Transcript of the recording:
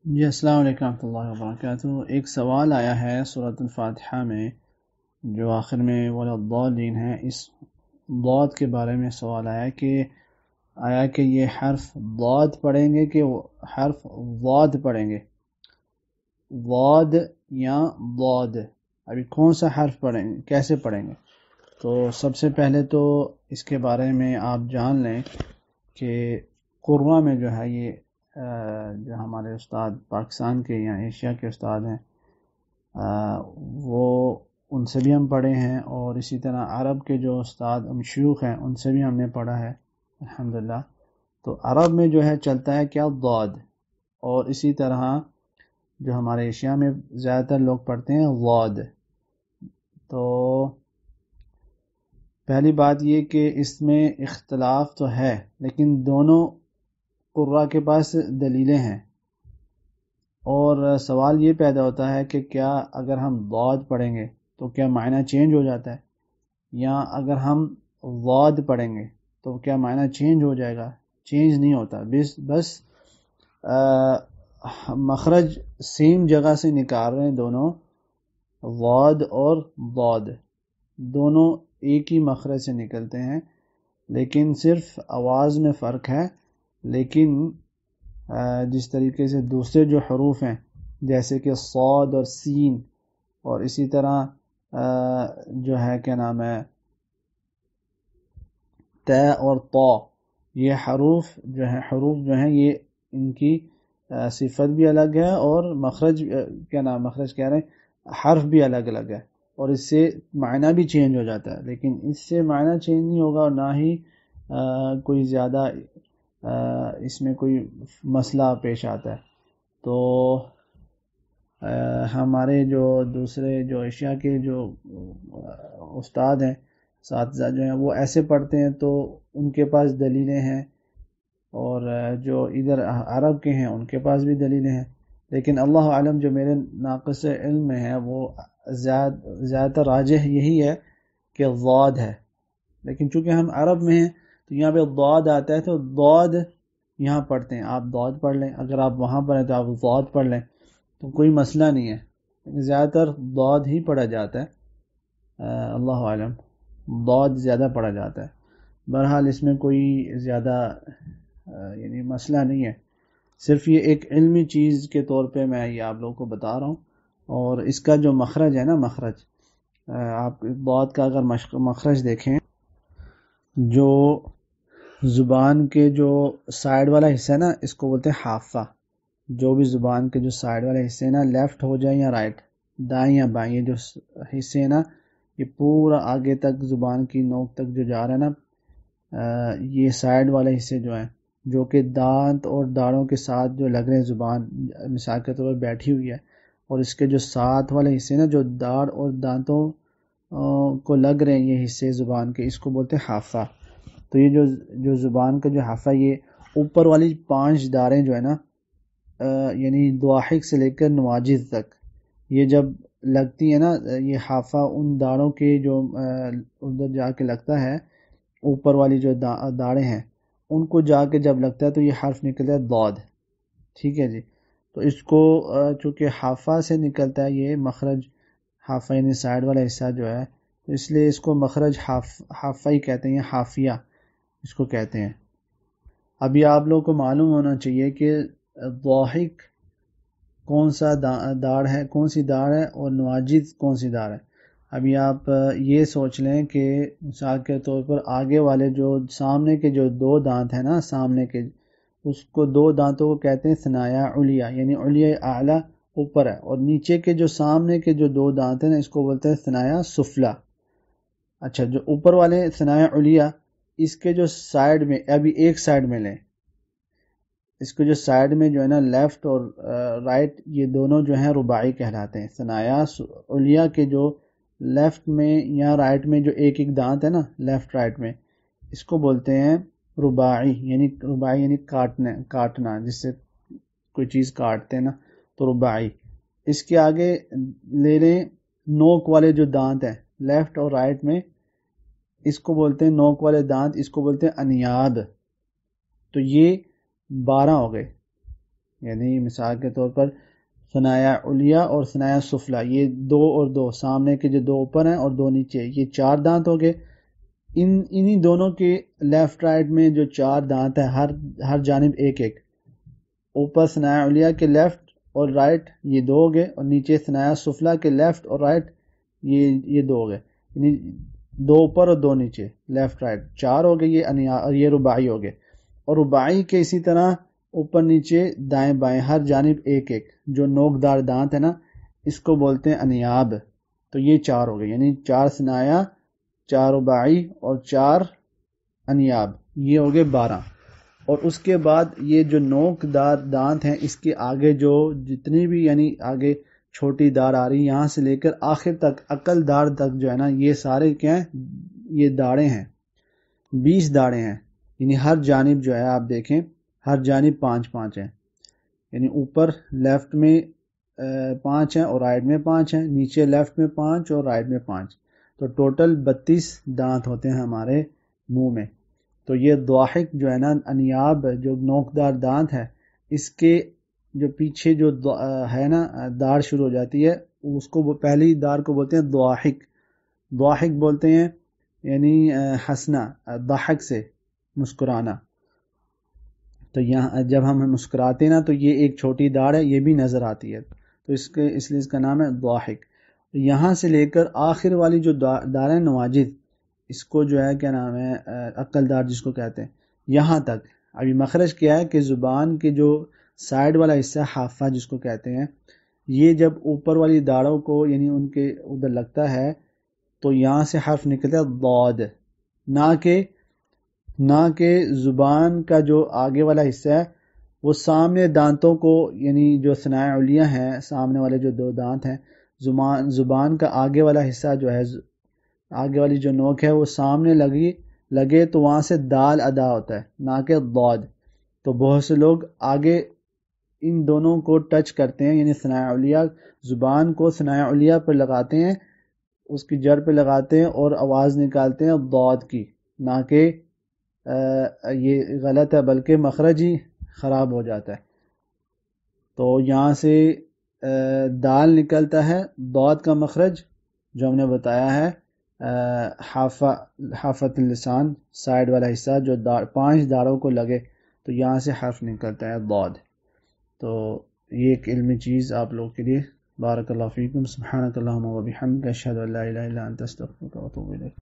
جی السلام علیکم ورحمۃ اللہ وبرکاتہ۔ ایک سوال آیا ہے سورۃ الفاتحہ میں جو آخر میں والضالین ہے، اس ضاد کے بارے میں سوال آیا کہ یہ حرف ضاد پڑھیں گے کہ حرف ضاد پڑھیں گے، ضاد یا ضاد، ابھی کون سا حرف پڑھیں گے، کیسے پڑھیں گے؟ تو سب سے پہلے تو اس کے بارے میں آپ جان لیں کہ قرآن میں جو ہے یہ جو ہمارے استاد پاکستان کے یا ایشیا کے استاد ہیں، وہ ان سے بھی ہم پڑھے ہیں، اور اسی طرح عرب کے جو استاد شیوخ ہیں ان سے بھی ہم نے پڑھا ہے الحمدللہ۔ تو عرب میں جو ہے چلتا ہے کیا، ضاد، اور اسی طرح جو ہمارے ایشیا میں زیادہ تر لوگ پڑھتے ہیں ضاد۔ تو پہلی بات یہ کہ اس میں اختلاف تو ہے، لیکن دونوں قراء کے پاس دلیلیں ہیں، اور سوال یہ پیدا ہوتا ہے کہ کیا اگر ہم ضاد پڑھیں گے تو کیا معنی چینج ہو جاتا ہے، یا اگر ہم ضاد پڑھیں گے تو کیا معنی چینج ہو جائے گا؟ چینج نہیں ہوتا، بس مخرج سیم جگہ سے نکال رہے ہیں دونوں، ضاد اور ضاد دونوں ایک ہی مخرج سے نکلتے ہیں، لیکن صرف آواز میں فرق ہے۔ لیکن جس طریقے سے دوسرے جو حروف ہیں جیسے کہ صاد اور سین، اور اسی طرح جو ہے کیا نام ہے ت اور طا، یہ حروف جو ہیں یہ ان کی صفت بھی الگ ہے، اور مخرج مخرج کہہ رہے ہیں، حرف بھی الگ الگ ہے، اور اس سے معنی بھی چینج ہو جاتا ہے۔ لیکن اس سے معنی چینج نہیں ہوگا، اور نہ ہی کوئی زیادہ اس میں کوئی مسئلہ پیش آتا ہے۔ تو ہمارے جو دوسرے جو ایشیا کے جو استاد ہیں، اساتذہ جو ہیں، وہ ایسے پڑھتے ہیں تو ان کے پاس دلیلیں ہیں، اور جو ادھر عرب کے ہیں ان کے پاس بھی دلیلیں ہیں، لیکن اللہ عالم جو میرے ناقص علم میں ہے وہ زیادہ تر راجح یہی ہے کہ ضاد ہے۔ لیکن چونکہ ہم عرب میں ہیں تو یہاں پہ ضاد آتا ہے، تو ضاد یہاں پڑھتے ہیں، آپ ضاد پڑھ لیں، اگر آپ وہاں پر ہیں تو آپ ضاد پڑھ لیں، تو کوئی مسئلہ نہیں ہے، لیکن زیادہ تر ضاد ہی پڑھا جاتا ہے، اللہ عالم ضاد زیادہ پڑھا جاتا ہے۔ بہرحال اس میں کوئی زیادہ یعنی مسئلہ نہیں ہے، صرف یہ ایک علمی چیز کے طور پہ میں یہ آپ لوگوں کو بتا رہا ہوں۔ اور اس کا جو مخرج ہے نا، مخرج آپ ضاد کا اگر مخرج دیکھیں، جو زبان کے جو سائیڈ والا حصہ ہے نا، اس کو بولتے ہیں حافہ۔ جو بھی زبان کے جو سائیڈ والے حصے نا، لیفٹ ہو جائیں یا رائٹ، دائیں یا بائیں، یہ جو حصے نا یہ پورا آگے تک زبان کی نوک تک جو جا رہا ہے نا، یہ سائیڈ والے حصے جو ہیں، جو کہ دانت اور داڑھوں کے ساتھ جو لگ رہے ہیں، زبان مثال کے طور پر بیٹھی ہوئی ہے، اور اس کے جو ساتھ والے حصے نا جو داڑھ اور دانتوں کو لگ رہے ہیں، یہ حصے زبان کے، اس کو بولتے ہیں حافہ۔ تو یہ جو زبان کا جو حافہ، یہ اوپر والی 5 داڑیں جو ہے نا، یعنی دواحق سے لے کر نواجذ تک، یہ جب لگتی ہے نا، یہ حافہ ان داڑوں کے جو ادھر جا کے لگتا ہے، اوپر والی جو داڑیں ہیں ان کو جا کے جب لگتا ہے تو یہ حرف نکلتا ہے ضاد، ٹھیک ہے جی۔ تو اس کو چونکہ حافہ سے نکلتا ہے یہ مخرج، حافہ یعنی سائیڈ والا حصہ جو ہے، تو اس لیے اس کو مخرج حافہ ہی کہتے ہیں، حافیہ اس کو کہتے ہیں۔ ابھی آپ لوگوں کو معلوم ہونا چاہیے کہ ضاحک کون سا داڑھ ہے، کون سی داڑھ ہے، اور نواجذ کون سی داڑھ ہے۔ ابھی آپ یہ سوچ لیں کہ مثال کے طور پر آگے والے جو سامنے کے جو 2 دانت ہیں نا، سامنے کے، اس کو 2 دانتوں کو کہتے ہیں ثنایا علیہ، یعنی علیہ اعلیٰ اوپر ہے، اور نیچے کے جو سامنے کے جو 2 دانت ہیں نا، اس کو بولتے ہیں ثنایا سفلا۔ اچھا، جو اوپر والے ثنایا علیہ، اس کے جو سائیڈ میں، ابھی ایک سائیڈ میں لیں، اس کے جو سائیڈ میں جو ہے نا، لیفٹ اور رائٹ، یہ دونوں جو ہیں رباعی کہلاتے ہیں۔ ثنایا علیہ کے جو لیفٹ میں یا رائٹ میں جو ایک ایک دانت ہے نا، لیفٹ رائٹ میں، اس کو بولتے ہیں رباعی، یعنی کاٹنا، جس سے کوئی چیز کاٹتے ہیں نا، تو رباعی۔ اس کے آگے لے لیں نوک والے جو دانت ہیں لیفٹ اور رائٹ میں، اس کو بولتے ہیں نوک والے دانت، اس کو بولتے ہیں انیاد۔ تو یہ 12 ہو گئے، یعنی مثال کے طور پر ثنایا علیا اور ثنایا سفلا، یہ دو اور دو، سامنے کے جو دو اوپر ہیں اور دو نیچے، یہ 4 دانت ہو گئے. انہی دونوں کے لیفٹ رائٹ میں جو 4 دانت ہیں، ہر جانب ایک ایک، اوپر ثنایا علیا کے لیفٹ اور رائٹ یہ 2 ہو گئے، اور نیچے ثنایا سفلا کے لیفٹ اور رائٹ یہ 2 ہو گئے، یعنی 2 اوپر اور 2 نیچے، لیفٹ رائٹ 4 ہو گئے. یہ رباعی ہو گئے. اور رباعی کے اسی طرح اوپر نیچے دائیں بائیں ہر جانب ایک ایک جو نوکدار دانت ہے نا، اس کو بولتے ہیں انیاب. تو یہ 4 ہو گئے، یعنی 4 ثنایا، 4 رباعی اور 4 انیاب، یہ ہو گئے 12. اور اس کے بعد یہ جو نوکدار دانت ہیں، اس کے آگے جو جتنی بھی یعنی آگے چھوٹی دار آ رہی، یہاں سے لے کر آخر تک عقل دار تک جو ہے نا، یہ سارے کیا ہیں، یہ داڑیں ہیں. 20 داڑیں ہیں، یعنی ہر جانب جو ہے آپ دیکھیں ہر جانب 5 ہیں، یعنی اوپر لیفٹ میں 5 ہیں اور رائٹ میں 5 ہیں، نیچے لیفٹ میں 5 اور رائٹ میں 5، تو ٹوٹل 32 دانت ہوتے ہیں ہمارے منہ میں. تو یہ ضاحک جو ہے نا، انیاب جو نوکدار دانت ہے، اس کے جو پیچھے جو ہے نا دار شروع ہو جاتی ہے، اس کو پہلی دار کو بولتے ہیں ضاحک. ضاحک بولتے ہیں یعنی ہنسنا، ضحک سے مسکرانا. تو یہاں جب ہم مسکراتے ہیں نا، تو یہ ایک چھوٹی داڑ ہے، یہ بھی نظر آتی ہے، تو اس لیے اس کا نام ہے ضاحک. یہاں سے لے کر آخر والی جو دار ہے نواجذ، اس کو جو ہے کیا نام ہے، عقل دار جس کو کہتے ہیں، یہاں تک. ابھی مخرج کیا ہے کہ زبان کے جو سائڈ والا حصہ حافہ جس کو کہتے ہیں، یہ جب اوپر والی داڑوں کو یعنی ان کے ادھر لگتا ہے تو یہاں سے حرف نکلتا ہے ضاد، نہ کہ زبان کا جو آگے والا حصہ ہے وہ سامنے دانتوں کو، یعنی جو ثنایا علیہ ہیں سامنے والے جو 2 دانت ہیں، زبان کا آگے والا حصہ جو ہے، آگے والی جو نوک ہے وہ سامنے لگے تو وہاں سے دال ادا ہوتا ہے، نہ کہ ضاد. تو بہت سے لوگ آگے ان دونوں کو ٹچ کرتے ہیں، یعنی ثنایا علیہ، زبان کو ثنایا علیہ پر لگاتے ہیں، اس کی جڑ پہ لگاتے ہیں اور آواز نکالتے ہیں ضاد کی، نہ کہ یہ غلط ہے بلکہ مخرج ہی خراب ہو جاتا ہے. تو یہاں سے دال نکلتا ہے، ضاد کا مخرج جو ہم نے بتایا ہے حافت اللسان، سائڈ والا حصہ جو 5 داڑوں کو لگے، تو یہاں سے حرف نکلتا ہے ضاد. تو یہ ایک علمی چیز آپ لوگ کے لیے. بارک اللہ فیکم. سبحانک اللہم و بحمدک، اشہد ان لا الہ الا انت، استغفرک و اتوب الیک.